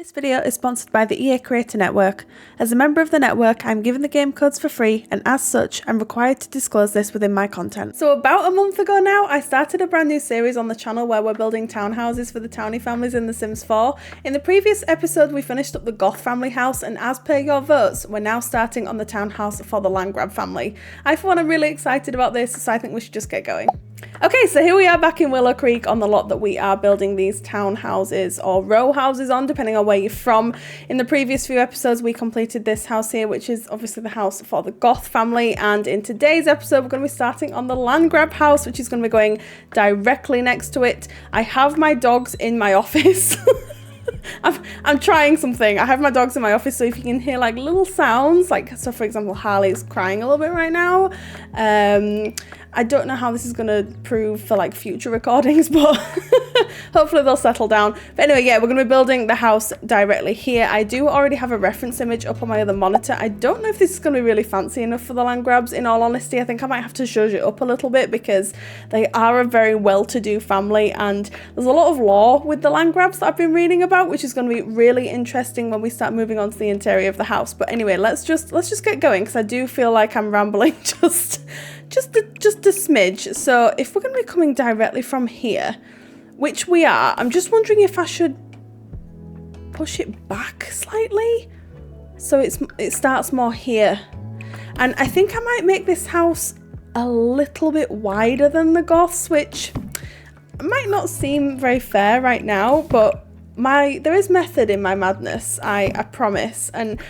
This video is sponsored by the EA Creator Network. As a member of the network, I'm given the game codes for free, and as such, I'm required to disclose this within my content. So about a month ago now, I started a brand new series on the channel where we're building townhouses for the Townie families in The Sims 4. In the previous episode, we finished up the Goth family house, and as per your votes, we're now starting on the townhouse for the Landgraab family. I for one am really excited about this, so I think we should just get going. Okay, so here we are back in Willow Creek on the lot that we are building these townhouses or row houses on, depending on where you're from. In the previous few episodes, we completed this house here, which is obviously the house for the Goth family. And in today's episode, we're going to be starting on the Landgraab house, which is going to be going directly next to it. I have my dogs in my office. I'm trying something. I have my dogs in my office, so if you can hear like little sounds, like, so for example, Harley's crying a little bit right now. I don't know how this is going to prove for like future recordings, but hopefully they'll settle down. But anyway, yeah, we're going to be building the house directly here. I do already have a reference image up on my other monitor. I don't know if this is going to be really fancy enough for the Landgraabs, in all honesty. I think I might have to zhuzh it up a little bit because they are a very well-to-do family, and there's a lot of lore with the Landgraabs that I've been reading about, which is going to be really interesting when we start moving on to the interior of the house. But anyway, let's just get going, because I do feel like I'm rambling just a smidge. So if we're going to be coming directly from here, which we are, I'm just wondering if I should push it back slightly so it starts more here. And I think I might make this house a little bit wider than the Goths, which might not seem very fair right now, but there is method in my madness, I promise. And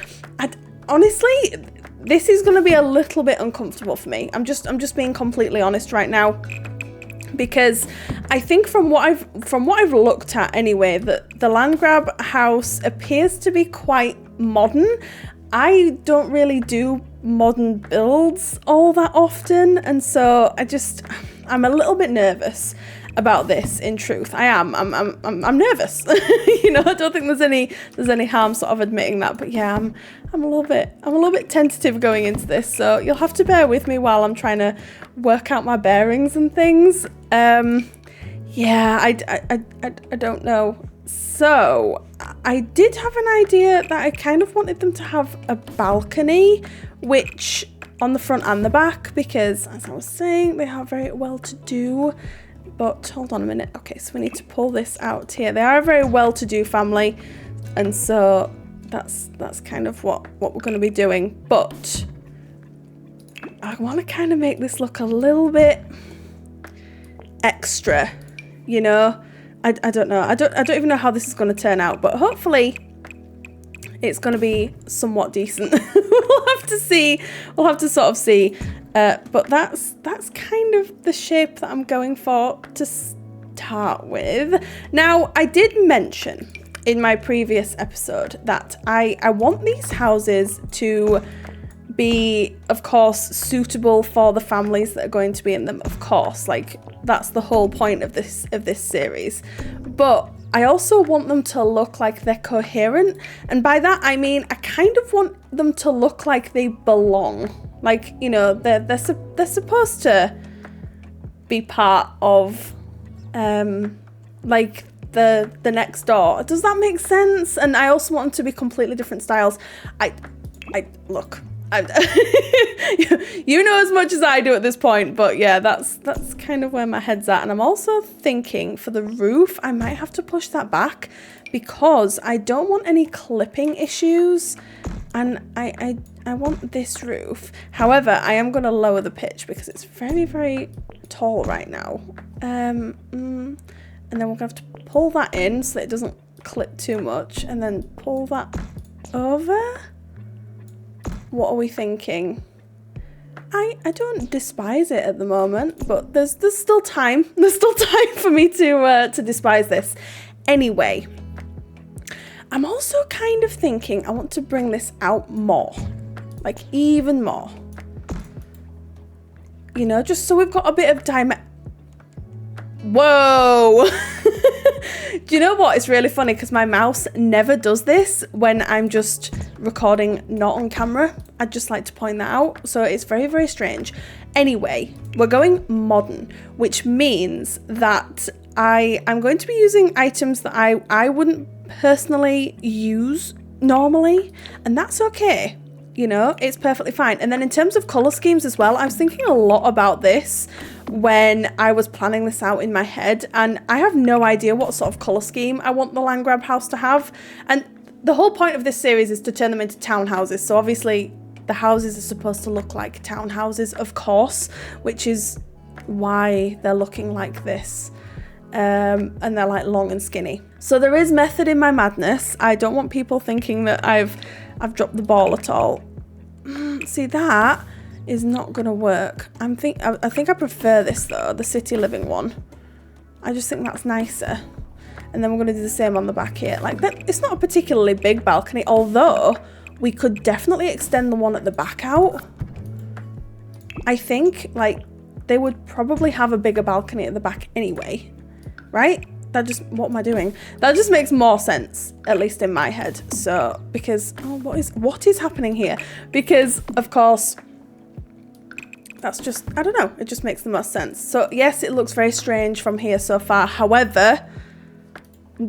honestly, this is going to be a little bit uncomfortable for me. I'm just being completely honest right now, because I think from what I've looked at anyway, that the Landgraab house appears to be quite modern. I don't really do modern builds all that often, and so I'm a little bit nervous about this. In truth, I am. I'm nervous. You know, I don't think there's any harm sort of admitting that. But yeah, I'm a little bit tentative going into this. So you'll have to bear with me while I'm trying to work out my bearings and things. Yeah, I don't know. So I did have an idea that I kind of wanted them to have a balcony, which on the front and the back, because as I was saying, they are very well to do. But hold on a minute. Okay, so we need to pull this out here. They are a very well-to-do family, and so that's kind of what we're going to be doing. But I want to kind of make this look a little bit extra, you know. I don't know. I don't even know how this is going to turn out, but hopefully it's going to be somewhat decent. We'll have to see. We'll have to sort of see. But that's kind of the shape that I'm going for to start with. Now, I did mention in my previous episode that I want these houses to be, of course, suitable for the families that are going to be in them, of course. Like, that's the whole point of this series. But I also want them to look like they're coherent, and by that I mean I kind of want them to look like they belong. Like, you know, they're supposed to be part of like the next door. Does that make sense? And I also want them to be completely different styles. Look, you know as much as I do at this point, but yeah, that's kind of where my head's at. And I'm also thinking for the roof, I might have to push that back because I don't want any clipping issues, and I want this roof. However, I am going to lower the pitch because it's very, very tall right now. And then we're going to have to pull that in so that it doesn't clip too much, and then pull that over. What are we thinking? I don't despise it at the moment, but there's still time. There's still time for me to despise this. Anyway, I'm also kind of thinking I want to bring this out more, like even more. You know, just so we've got a bit of Whoa! Do you know what? It's really funny because my mouse never does this when I'm just recording not on camera. I'd just like to point that out. So it's very, very strange. Anyway, we're going modern, which means that I'm going to be using items that I wouldn't personally use normally, and that's okay. You know, it's perfectly fine. And then in terms of colour schemes as well, I was thinking a lot about this when I was planning this out in my head, and I have no idea what sort of colour scheme I want the Landgraab house to have. And the whole point of this series is to turn them into townhouses, so obviously the houses are supposed to look like townhouses, of course, which is why they're looking like this. And they're like long and skinny. So there is method in my madness. I don't want people thinking that I've dropped the ball at all. See, that is not gonna work. I think I prefer this though, the city living one. I just think that's nicer. And then we're gonna do the same on the back here. Like that, it's not a particularly big balcony, although we could definitely extend the one at the back out. I think like they would probably have a bigger balcony at the back anyway, right? What am I doing? That just makes more sense, at least in my head. So, because, oh, what is happening here? Because, of course, that's just, I don't know, it just makes the most sense. So, yes, it looks very strange from here so far. However,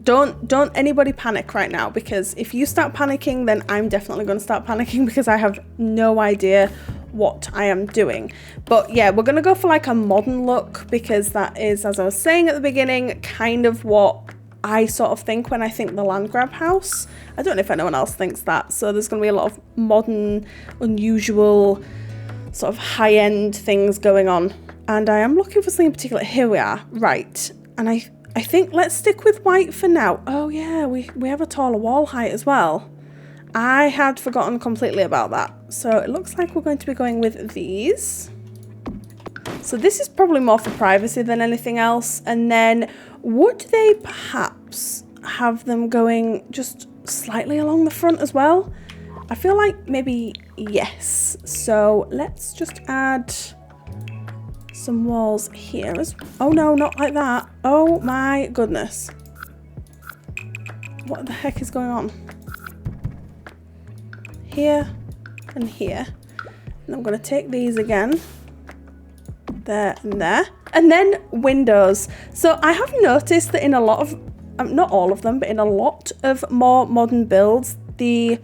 don't anybody panic right now, because if you start panicking, then I'm definitely going to start panicking because I have no idea what I am doing. But yeah, we're gonna go for like a modern look, because that is, as I was saying at the beginning, kind of what I sort of think when I think the Landgraab house. I don't know if anyone else thinks that. So there's gonna be a lot of modern, unusual, sort of high-end things going on, and I am looking for something particular. Here we are, right? And I think let's stick with white for now. Oh yeah, we have a taller wall height as well. I had forgotten completely about that. So it looks like we're going to be going with these. So this is probably more for privacy than anything else. And then would they perhaps have them going just slightly along the front as well? I feel like maybe yes. So let's just add some walls here. Oh no, not like that. Oh my goodness. What the heck is going on? Here and here. And I'm going to take these again. There and there. And then windows. So I have noticed that in a lot of, not all of them, but in a lot of more modern builds, the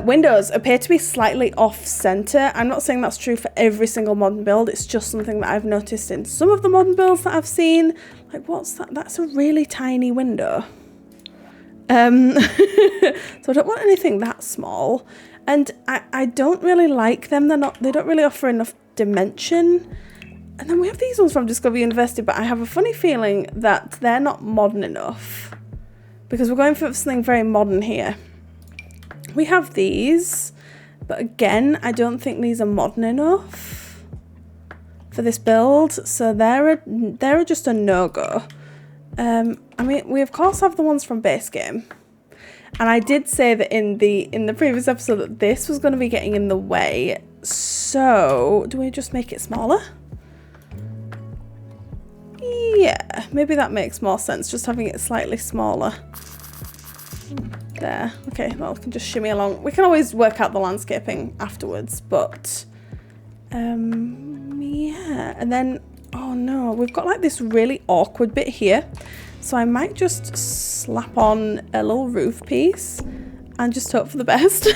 windows appear to be slightly off center. I'm not saying that's true for every single modern build. It's just something that I've noticed in some of the modern builds that I've seen. Like, what's that? That's a really tiny window. So I don't want anything that small, and I don't really like them. They don't really offer enough dimension. And then we have these ones from Discovery University, but I have a funny feeling that they're not modern enough, because we're going for something very modern here. We have these, but again, I don't think these are modern enough for this build, so they're just a no-go. I mean, we of course have the ones from base game, and I did say that in the previous episode that this was going to be getting in the way. So do we just make it smaller? Yeah, maybe that makes more sense, just having it slightly smaller. There. Okay, well, we can just shimmy along. We can always work out the landscaping afterwards, but yeah. And then, oh no, we've got like this really awkward bit here. So I might just slap on a little roof piece and just hope for the best.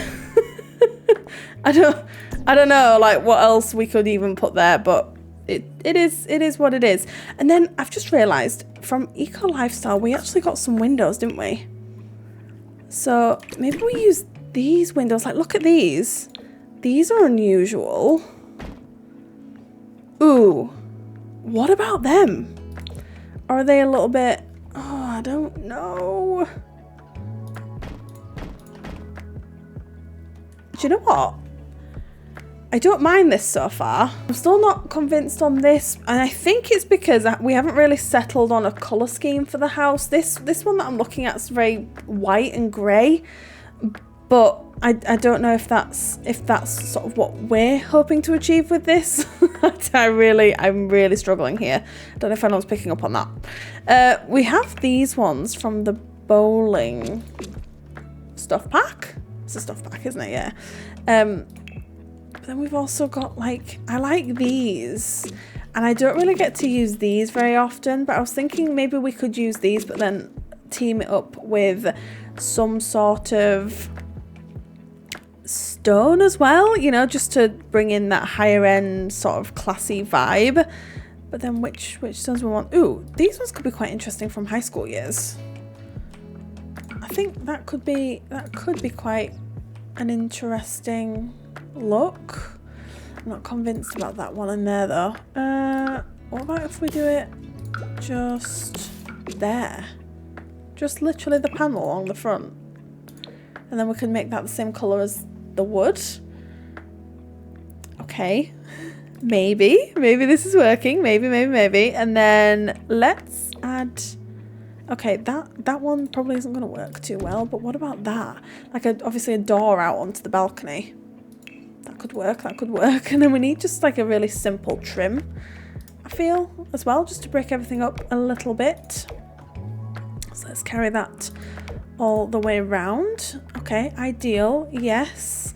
I don't know like what else we could even put there, but it is what it is. And then I've just realized from Eco Lifestyle we actually got some windows, didn't we? So maybe we use these windows. Like, look at these. These are unusual. Ooh, what about them? Are they a little bit, oh, I don't know. Do you know what? I don't mind this so far. I'm still not convinced on this, and I think it's because we haven't really settled on a colour scheme for the house. This one that I'm looking at is very white and grey, but I don't know if that's sort of what we're hoping to achieve with this. I'm really struggling here. I don't know if anyone's picking up on that. We have these ones from the bowling stuff pack. It's a stuff pack, isn't it? Yeah. But then we've also got, like, I like these, and I don't really get to use these very often, but I was thinking maybe we could use these, but then team it up with some sort of stone as well, you know, just to bring in that higher end sort of classy vibe. But then which stones we want? Ooh, these ones could be quite interesting from high school years. I think that could be quite an interesting look. I'm not convinced about that one in there though. What about if we do it just there? Just literally the panel along the front. And then we can make that the same colour as the wood. Okay. Maybe this is working. Maybe. And then let's add... Okay, that one probably isn't going to work too well, but what about that? Like obviously a door out onto the balcony. That could work. And then we need just like a really simple trim, I feel, as well, just to break everything up a little bit. So let's carry that all the way around. Okay, ideal, yes.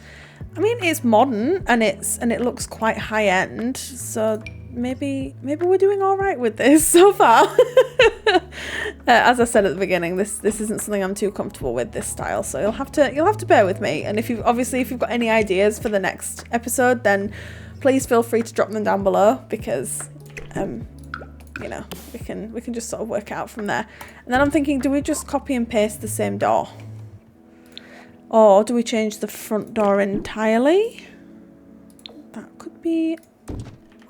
I mean, it's modern and it looks quite high end, so maybe we're doing all right with this so far. As I said at the beginning, this isn't something I'm too comfortable with, this style, so you'll have to bear with me. And if you've got any ideas for the next episode, then please feel free to drop them down below, because you know, we can just sort of work out from there. And then I'm thinking, do we just copy and paste the same door? Or do we change the front door entirely? That could be...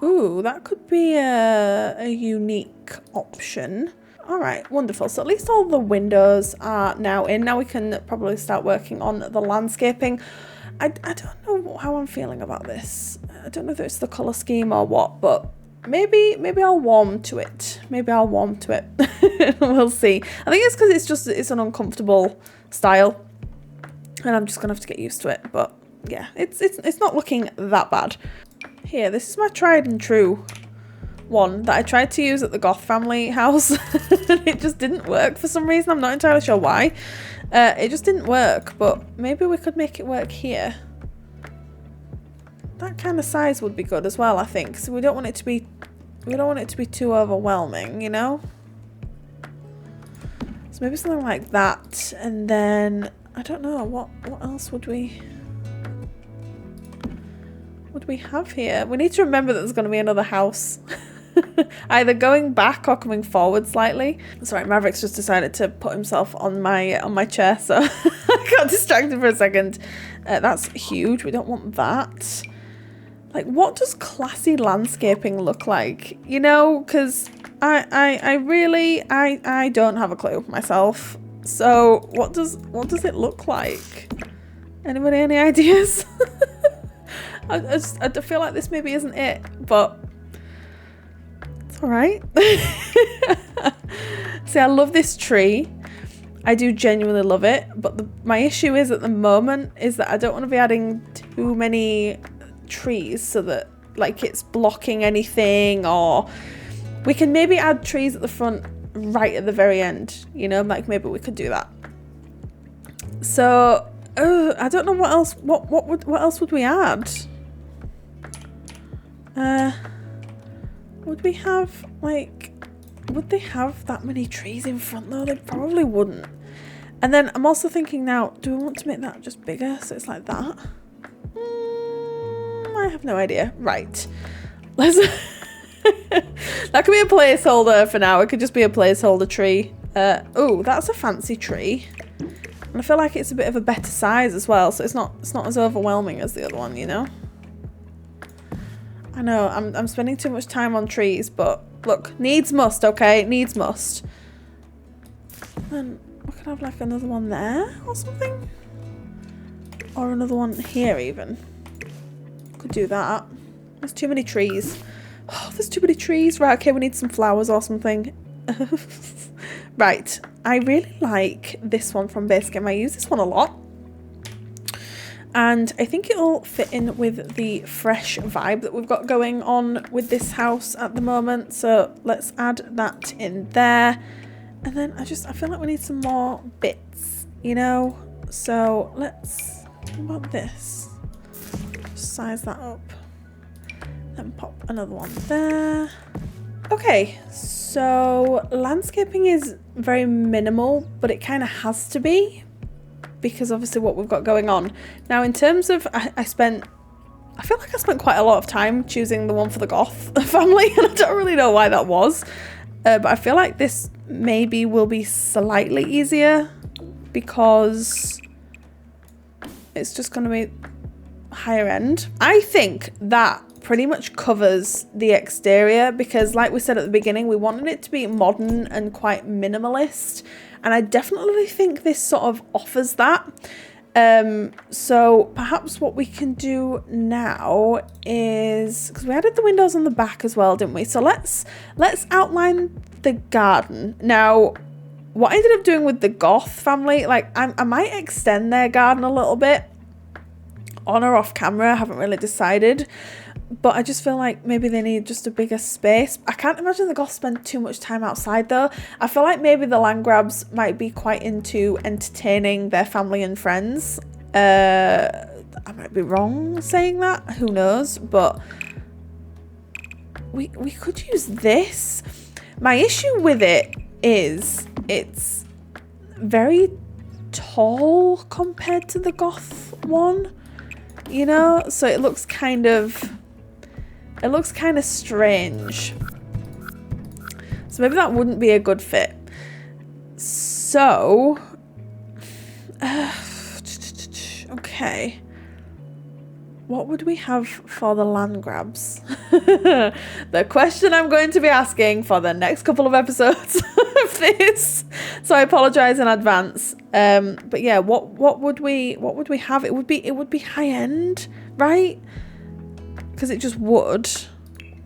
Ooh, that could be a unique option. All right, wonderful. So at least all the windows are now in. Now we can probably start working on the landscaping. I don't know how I'm feeling about this. I don't know if it's the colour scheme or what, but maybe I'll warm to it. We'll see. I think it's because it's an uncomfortable style, and I'm just gonna have to get used to it. But yeah, it's not looking that bad. Here, this is my tried and true one that I tried to use at the Goth family house. And it just didn't work for some reason. I'm not entirely sure why. It just didn't work, but maybe we could make it work here. That kind of size would be good as well, I think. So we don't want it to be too overwhelming, you know? So maybe something like that. And then I don't know, what else would we have here? We need to remember that there's going to be another house. Either going back or coming forward slightly. Sorry, Maverick's just decided to put himself on my chair, so I got distracted for a second. That's huge. We don't want that. Like, what does classy landscaping look like? You know, because I really don't have a clue myself. So what does it look like? Anybody any ideas? I feel like this maybe isn't it, but it's all right. See, I love this tree. I do genuinely love it, but my issue is at the moment is that I don't want to be adding too many trees so that like it's blocking anything, or we can maybe add trees at the front right at the very end, you know, like maybe we could do that. So I don't know what else else would we add? Would we have like, would they have that many trees in front though? They probably wouldn't. And then I'm also thinking now, do we want to make that just bigger so it's like that? I have no idea. Right, let's that could be a placeholder for now. It could just be a placeholder tree. Oh, that's a fancy tree, and I feel like it's a bit of a better size as well, so it's not as overwhelming as the other one, you know. I know I'm spending too much time on trees, but look, needs must, okay? Needs must. And we could have like another one there or something, or another one here even. Could do that. There's too many trees. Oh, there's too many trees. Right, okay, we need some flowers or something. Right, I really like this one from Base Game. I use this one a lot. And I think it'll fit in with the fresh vibe that we've got going on with this house at the moment. So let's add that in there. And then I feel like we need some more bits, you know? So let's, what about this? Just size that up. Then pop another one there. Okay, so landscaping is very minimal, but it kind of has to be because obviously what we've got going on. Now in terms of, I feel like I spent quite a lot of time choosing the one for the goth family, and I don't really know why that was, but I feel like this maybe will be slightly easier because it's just going to be higher end. I think that pretty much covers the exterior because like we said at the beginning, we wanted it to be modern and quite minimalist, and I definitely think this sort of offers that. So perhaps what we can do now is, because we added the windows on the back as well, didn't we? So let's outline the garden. Now what I ended up doing with the goth family, like I might extend their garden a little bit on or off camera. I haven't really decided, but I just feel like maybe they need just a bigger space. I can't imagine the goths spend too much time outside though. I feel like maybe the Landgraabs might be quite into entertaining their family and friends. I might be wrong saying that, who knows, but we could use this. My issue with it is it's very tall compared to the goth one, you know, so it looks kind of strange, so maybe that wouldn't be a good fit. So okay, what would we have for the Landgraabs? The question I'm going to be asking for the next couple of episodes of this, so I apologize in advance. But yeah, what would we have? It would be high end, right? Because it just would.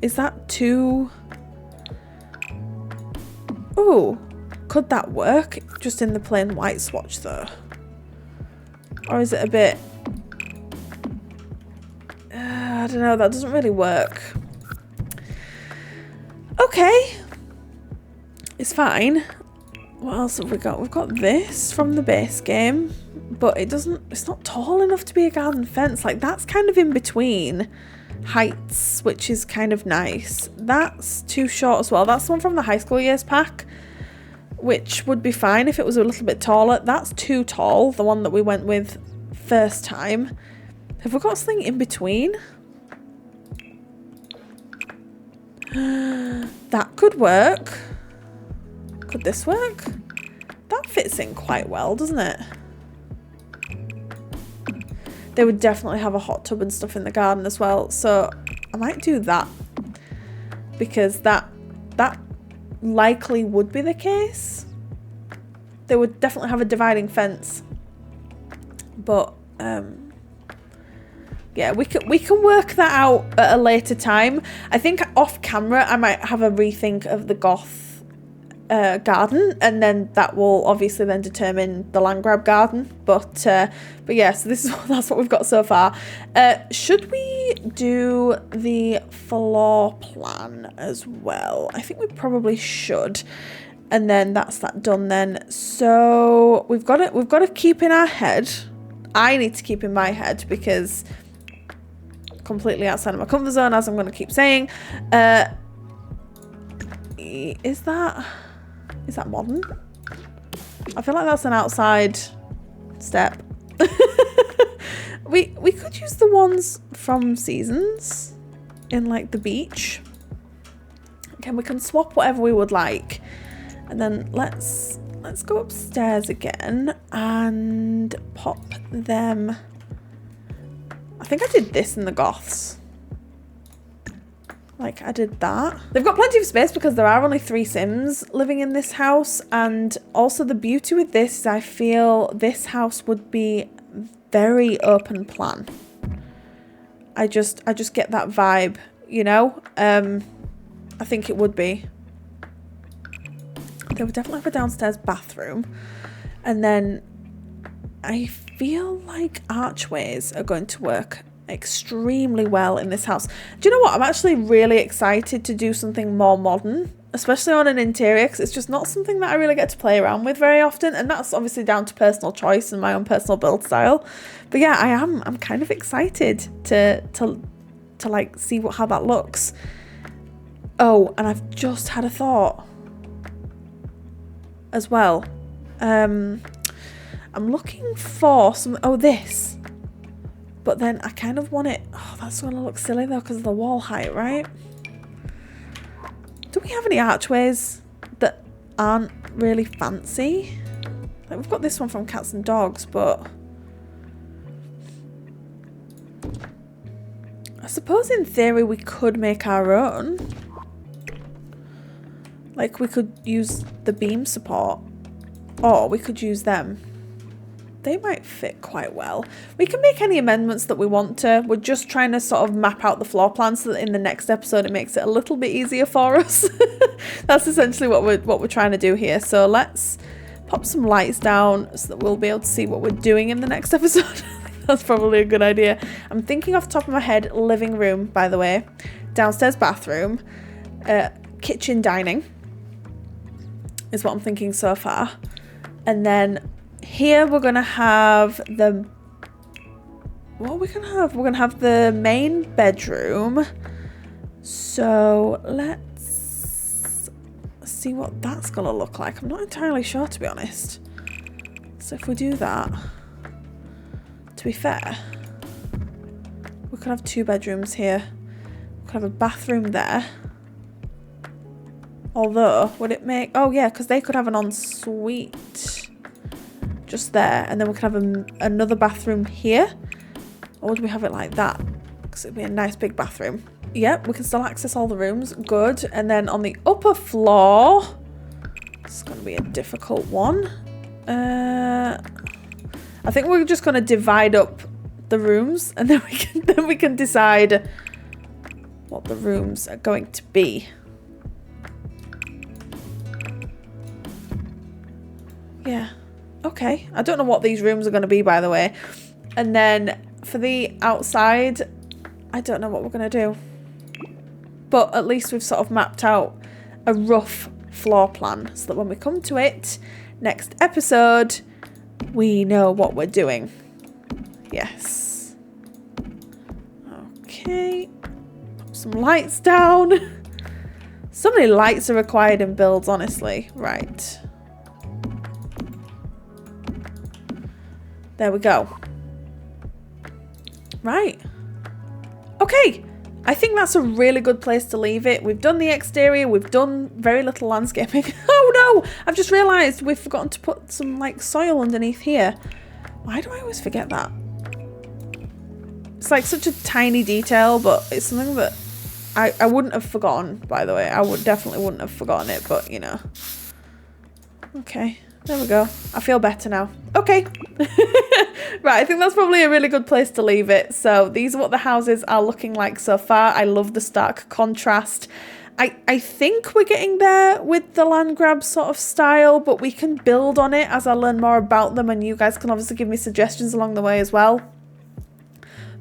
Is that too... Oh, could that work just in the plain white swatch though? Or is it a bit... I don't know, that doesn't really work. Okay, it's fine. What else have we got? We've got this from the base game, but it's not tall enough to be a garden fence. Like, that's kind of in between heights, which is kind of nice. That's too short as well. That's the one from the high school years pack, which would be fine if it was a little bit taller. That's too tall, the one that we went with first time. Have we got something in between? That could work. Could this work? That fits in quite well, doesn't it? They would definitely have a hot tub and stuff in the garden as well, so I might do that because that likely would be the case. They would definitely have a dividing fence, but yeah, we can work that out at a later time. I think off camera I might have a rethink of the goth garden, and then that will obviously then determine the Landgraab garden. But yeah, so that's what we've got so far. Should we do the floor plan as well? I think we probably should. And then that's that done then. So we've got to keep in our head. I need to keep in my head because completely outside of my comfort zone, as I'm going to keep saying. Is that modern? I feel like that's an outside step. we could use the ones from Seasons in like the beach. Okay, we can swap whatever we would like. And then let's go upstairs again and pop them. I think I did this in the goths. Like, I did that. They've got plenty of space because there are only 3 Sims living in this house. And also the beauty with this is I feel this house would be very open plan. I just get that vibe, you know? I think it would be. They would definitely have a downstairs bathroom. And then I feel like archways are going to work extremely well in this house. Do you know what? I'm actually really excited to do something more modern, especially on an interior, because it's just not something that I really get to play around with very often, and that's obviously down to personal choice and my own personal build style. But yeah, I'm kind of excited to like see how that looks. Oh, and I've just had a thought as well. I'm looking for some, oh, this. But then I kind of want it, oh, that's going to look silly though because of the wall height, right? Do we have any archways that aren't really fancy? Like, we've got this one from Cats and Dogs, but I suppose in theory we could make our own. Like, we could use the beam support, or we could use them. They might fit quite well. We can make any amendments that we want to. We're just trying to sort of map out the floor plan so that in the next episode it makes it a little bit easier for us. That's essentially what we're trying to do here. So let's pop some lights down so that we'll be able to see what we're doing in the next episode. That's probably a good idea. I'm thinking off the top of my head, living room, by the way, downstairs bathroom, kitchen, dining is what I'm thinking so far. And then here we're gonna have the, what are we gonna have? We're gonna have the main bedroom. So let's see what that's gonna look like. I'm not entirely sure, to be honest. So if we do that, to be fair, we could have 2 bedrooms here. We could have a bathroom there. Although, would it make, oh yeah, because they could have an ensuite just there, and then we could have another bathroom here. Or would we have it like that? Because it'd be a nice big bathroom. Yep, we can still access all the rooms. Good. And then on the upper floor, it's going to be a difficult one. I think we're just going to divide up the rooms, and then we can decide what the rooms are going to be. Yeah. Okay, I don't know what these rooms are going to be, by the way. And then for the outside, I don't know what we're going to do. But at least we've sort of mapped out a rough floor plan so that when we come to it next episode, we know what we're doing. Yes. Okay. Put some lights down. So many lights are required in builds, honestly. Right. There we go. Right. Okay. I think that's a really good place to leave it. We've done the exterior. We've done very little landscaping. Oh no! I've just realised we've forgotten to put some like soil underneath here. Why do I always forget that? It's like such a tiny detail, but it's something that I wouldn't have forgotten, by the way. I definitely wouldn't have forgotten it, but you know. Okay. There we go. I feel better now. Okay. Right, I think that's probably a really good place to leave it. So these are what the houses are looking like so far. I love the stark contrast. I think we're getting there with the Landgraab sort of style, but we can build on it as I learn more about them, and you guys can obviously give me suggestions along the way as well.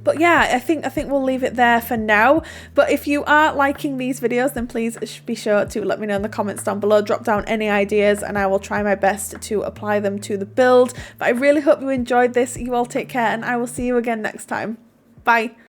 But yeah, I think we'll leave it there for now. But if you are liking these videos, then please be sure to let me know in the comments down below. Drop down any ideas and I will try my best to apply them to the build. But I really hope you enjoyed this. You all take care and I will see you again next time. Bye.